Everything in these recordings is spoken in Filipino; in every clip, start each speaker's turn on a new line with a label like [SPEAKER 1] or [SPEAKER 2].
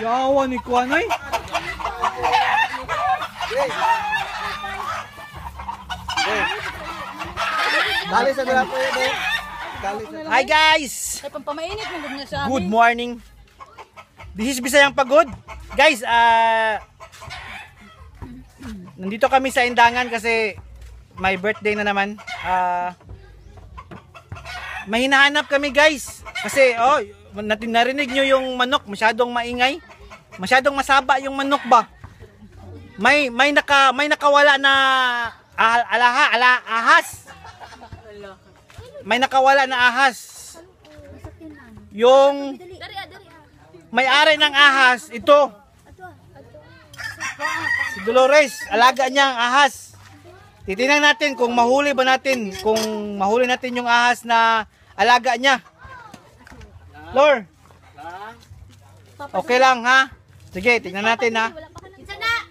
[SPEAKER 1] Yawa ni Kuanay.
[SPEAKER 2] Dali sa dala po yun.
[SPEAKER 1] Hi guys!
[SPEAKER 3] Ay, pampamainit mo na sa amin.
[SPEAKER 1] Good morning. This is Bisayang Pagod. Guys, nandito kami sa Indangan kasi my birthday na naman. May hinahanap kami guys. Kasi narinig nyo yung manok, masyadong maingay. Masyadong masaba yung manok ba? May nakawala na ahas. May nakawala na ahas. Yung may-ari ng ahas, ito. Si Dolores, alaga niya ang ahas. Titingnan natin kung mahuli ba natin, kung mahuli natin yung ahas na alaga niya. Lord. Okay lang ha? Sige, tingnan natin ha.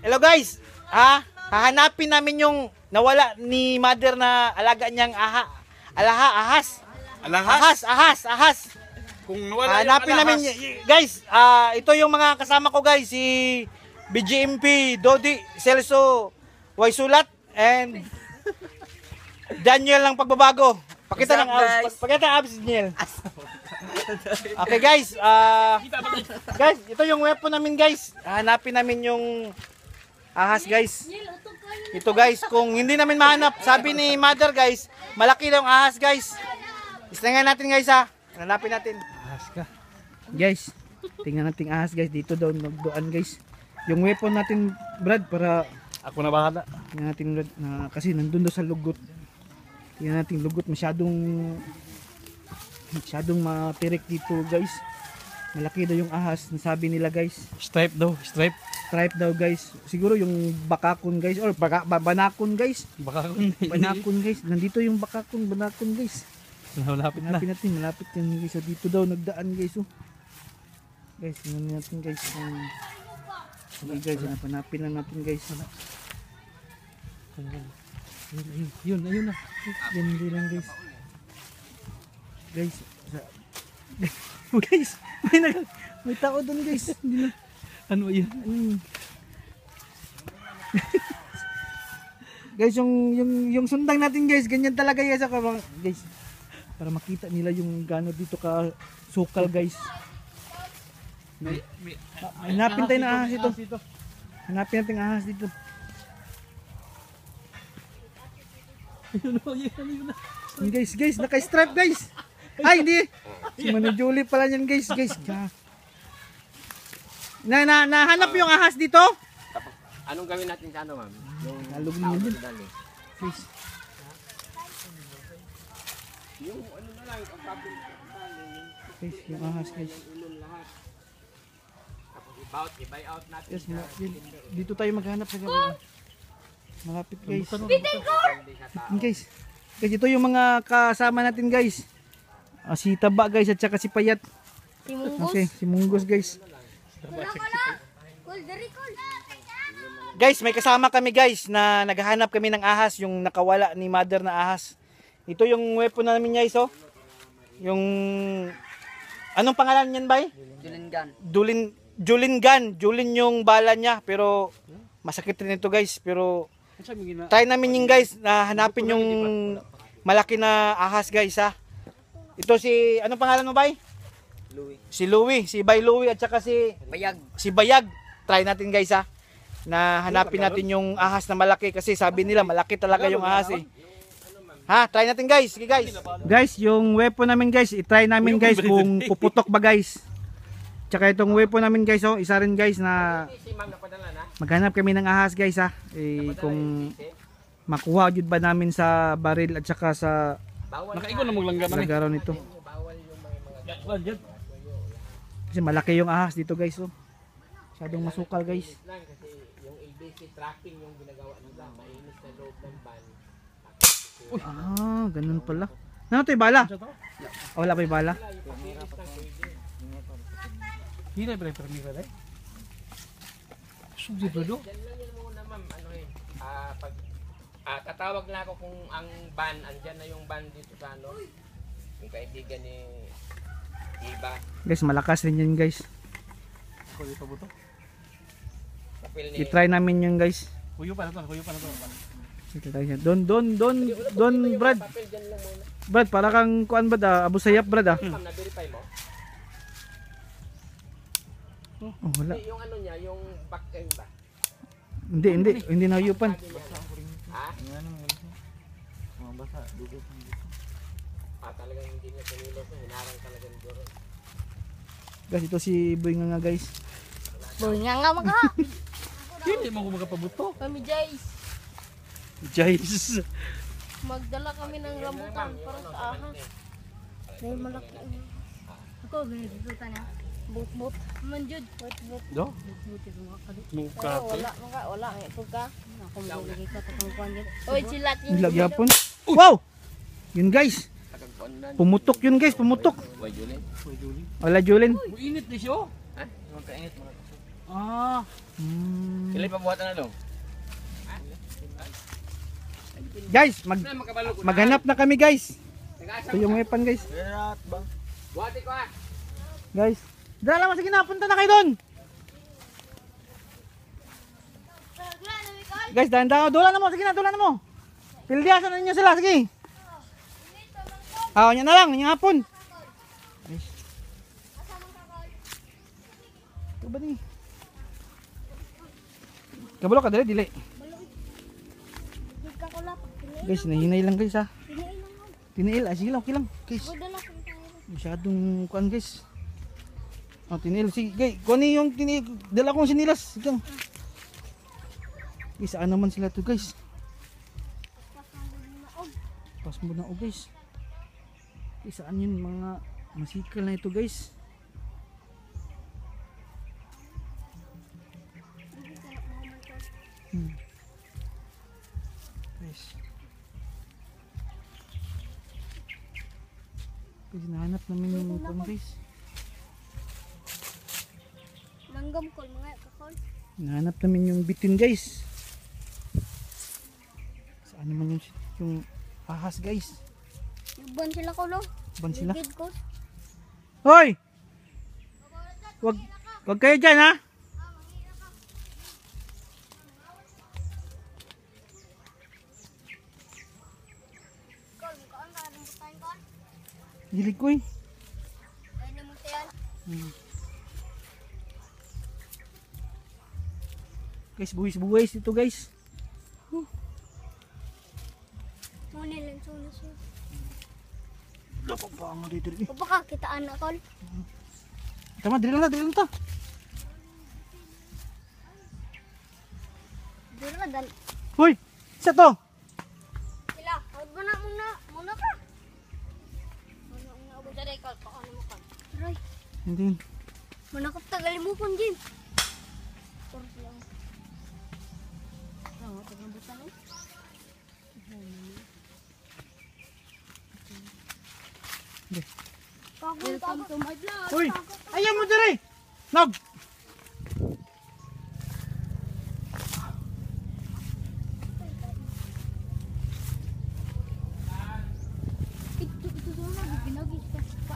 [SPEAKER 1] Hello guys. Hahanapin namin yung nawala ni mother na alaga niyang ahas. Ahas.
[SPEAKER 2] Kung nawala
[SPEAKER 1] Hanapin namin guys. Ito yung mga kasama ko guys, si BGMP, Dodi, Celso, Waysulat, and Daniel ng Pagbabago. Pakita ng abs. Pakita abs Daniel. Okay guys, guys, ito yung weapon namin guys. Hanapin namin yung ahas guys. Ito guys, kung hindi namin mahanap, sabi ni mother guys, malaki daw ang ahas guys. Istingan natin guys ha. Hanapin natin. Ahas ka. Guys, tingnan natin ahas guys. Dito daw nagdoan guys. Yung weapon natin Brad para
[SPEAKER 2] ako na bahala.
[SPEAKER 1] tingnan natin Brad na kasi nandun daw sa lugot. Tingnan natin lugot masyadong matirik dito guys. Malaki daw yung ahas, nasabi nila guys.
[SPEAKER 2] Stripe daw.
[SPEAKER 1] Stripe daw guys. Siguro yung bakakon guys or banakon guys. Banakon guys. Nandito yung bakakon, banakon guys.
[SPEAKER 2] Malapit na.
[SPEAKER 1] Malapit yan guys. So, dito daw nagdaan guys. Guys, tingnan natin guys. Okay guys, hanapin lang natin guys. Ayun na. Yan lang guys. Guys, may tao doon guys. Hindi na.
[SPEAKER 2] Ano yun?
[SPEAKER 1] Guys, yung sundang natin guys, ganyan talaga guys. Guys, para makita nila yung gano dito ka sukal guys. Hanapin tayo ng ahas ito. Hanapin natin ang ahas dito. Yun guys, naka-stripe guys. Ay, hindi. Si Manu Julie pala yan guys. Nahanap yung ahas dito?
[SPEAKER 4] Anong gawin natin sa ano, ma'am? Yung
[SPEAKER 1] Nalog niya din. Guys.
[SPEAKER 4] yung ano na lang, ang papel
[SPEAKER 1] Guys, yung ahas guys.
[SPEAKER 4] ilon lahat. Tapos i-buy out natin.
[SPEAKER 1] Yes, dito tayo maghanap sa gabi. Malapit guys. Guys, ito yung mga kasama natin guys. Si Taba guys at saka si Payat.
[SPEAKER 3] Si Munggos.
[SPEAKER 1] Okay, si Munggos guys. Guys, may kasama kami guys na naghahanap kami ng ahas, yung nakawala ni mother na ahas. Ito yung weapon namin guys, oh. Yung anong pangalan niyan, bay? Julin gun. Julin yung bala niya, pero masakit rin ito guys, pero try namin yung guys na hanapin yung malaki na ahas guys ha. Ito si anong pangalan mo, bay?
[SPEAKER 4] Louie.
[SPEAKER 1] Si Louie, si Bay Louie at saka si Bayag. Try natin guys ha. Na hanapin natin yung ahas na malaki kasi sabi nila malaki talaga yung ahas eh. Ha, try natin guys. Sige guys. Guys, yung weapon namin guys, i-try namin guys kung puputok ba guys. Tsaka itong weapon namin guys, oh, isa rin guys na maghanap kami ng ahas guys ha. Kung makuha jud ba namin sa baril at saka sa
[SPEAKER 2] Nakaigo na maglangga na.
[SPEAKER 1] lagaran nito. Kasi malaki yung ahas dito guys, oh. Masyadong masukal guys.
[SPEAKER 4] Kasi yung LBC tracking yung ginagawa nila, mainit sa loob ng van.
[SPEAKER 1] Ganun pala. Ano to, yung bala? Wala pa yung bala?
[SPEAKER 2] Hila ba yung permira dahil?
[SPEAKER 1] Subsi pa do?
[SPEAKER 4] Diyan lang yun muna, ma'am. Pag tatawag na ako kung ang van, andyan na yung van dito sa ano. Yung kaibigan ni Iba.
[SPEAKER 1] Guys, malakas rin yan guys.
[SPEAKER 2] Kuyo pa buto.
[SPEAKER 4] Papel ni...
[SPEAKER 1] I-try namin yun guys.
[SPEAKER 2] Kuyo pa na to, kuyo pa na to.
[SPEAKER 1] I-try niya. Don Brad.
[SPEAKER 4] Papel dyan lang muna.
[SPEAKER 1] Brad, para kang kuan Brad Abu Sayyaf Brad
[SPEAKER 4] Ma'am, na-verify mo?
[SPEAKER 1] Oh, wala.
[SPEAKER 4] Hindi, yung ano niya, yung back end ba?
[SPEAKER 1] Hindi nahuyupan.
[SPEAKER 4] Ha?
[SPEAKER 2] Ano mo guys? Mga basa, dugo.
[SPEAKER 4] Talagang hindi niya pinilos. Hinarang talaga ni Doron.
[SPEAKER 1] Guys, ito si Boy nga guys.
[SPEAKER 3] Boy nga mga.
[SPEAKER 2] Hindi mo ko magapabuto.
[SPEAKER 3] Kami Jays.
[SPEAKER 1] Jays.
[SPEAKER 3] Magdala kami ng rambutan para sa ahas. Dahil malaki. Ako, binibigutan niya. Bot-bot. Manjud. Bot-bot.
[SPEAKER 2] Do?
[SPEAKER 3] Bot-bot yung mga kadit.
[SPEAKER 2] Muka.
[SPEAKER 3] Wala. Ito ka. Ako maglalagay ka. Tapang kuhan dyan. Oy, silat yun.
[SPEAKER 1] Nilagyapon. Wow! Yun guys. Pumutok yun guys, pumutok.
[SPEAKER 4] Why, Julie?
[SPEAKER 1] Wala Julin.
[SPEAKER 2] Init di siya.
[SPEAKER 4] Ha? Magkainit mo.
[SPEAKER 2] Ah.
[SPEAKER 4] Kailan pa buhatan na lang?
[SPEAKER 1] Guys, maghanap na kami guys.
[SPEAKER 4] Nag-asa
[SPEAKER 1] Ito yung weapon guys.
[SPEAKER 4] buhati ko ah!
[SPEAKER 1] Guys. Dala mo, sige na, punta na kayo doon. Guys, dahan-dahan. Dolan na mo, sige na, dolan na mo. Pildiasan na ninyo sila, sige. Niya na lang, yung hapon. Guys. Ito ba ni? Kabalo ka, dali. Guys, nahinay lang guys ha. Tinail, sige lang, okay lang. Guys, masyadong kuan guys. Tinail, sige guys. Kunin yung tinail, dala kong sinilas. Sige lang. Guys, saan naman sila to guys? Pas mo na guys. Guys, saan yun mga masikal na ito guys? Guys. Guys, nahanap namin yung kung guys.
[SPEAKER 3] Langgam ko, mga kakol.
[SPEAKER 1] Nahanap namin yung bitin guys. Saan naman yung ahas guys?
[SPEAKER 3] Iban sila ko, no?
[SPEAKER 1] Ban sila?
[SPEAKER 3] Ligid ko.
[SPEAKER 1] Hoy! Wag kayo dyan ha?
[SPEAKER 3] Kol, mukaan ka, rambutan ko.
[SPEAKER 1] Hilig ko eh.
[SPEAKER 3] Dahil naman yan.
[SPEAKER 1] Guys, buwis ito guys.
[SPEAKER 3] Muna lang, sunas.
[SPEAKER 1] Dapat pa ang dito rin.
[SPEAKER 3] Baka kitaan na, Kol.
[SPEAKER 1] Tama, dili lang ta.
[SPEAKER 3] Dito ka, dan.
[SPEAKER 1] Hoy! Isa to!
[SPEAKER 3] Sila, huwag mo na muna ka. Muna ako dyan, Kol. Paano mo ka? Roy,
[SPEAKER 1] Hindi.
[SPEAKER 3] muna ka tagalin mo pang Jim. Sorry lang. Ano, tagambutan eh. Welcome to my vlog.
[SPEAKER 1] Hoy! Ayaw mo diri! Nog!
[SPEAKER 3] Ito na, binagis ka pa.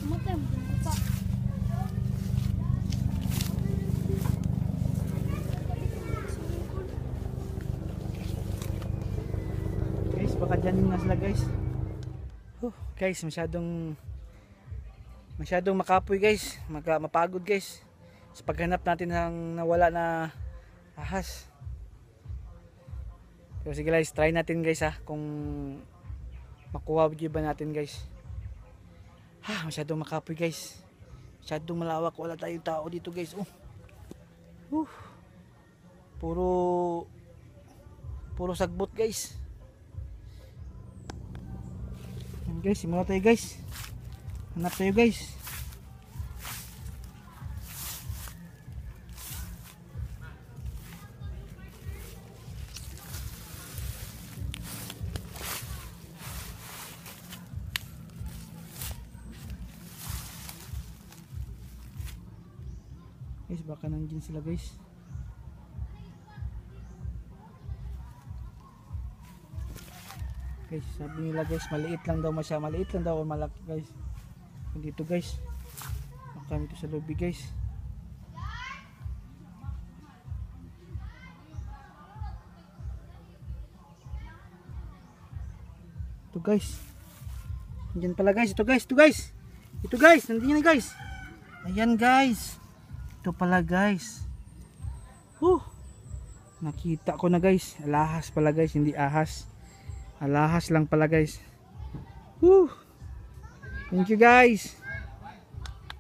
[SPEAKER 3] Matay mo pa.
[SPEAKER 1] Guys, baka dyan na sila guys. Guys, masyadong makapoy guys. Mapagod guys. Sa paghanap natin ng nawala na ahas. Pero sige guys, try natin guys ha. Kung makuha ba natin guys. Masyadong makapoy guys. Masyadong malawak. Wala tayong tao dito guys. Puro sagbot guys. Yan guys, simula tayo guys. Hanap tayo guys. Guys, baka nandiyan sila guys. Guys, sabi nila guys, maliit lang daw masya, maliit lang daw o malaki guys. Dito guys. Kami dito sa lobby guys. Ito guys. Nandiyan pala guys, ito guys, ito guys. Ito guys, nandiyan na guys. Ayan guys. Ito pala guys. Nakita ko na guys. Alahas pala guys, hindi ahas. Alahas lang pala guys. Thank you guys.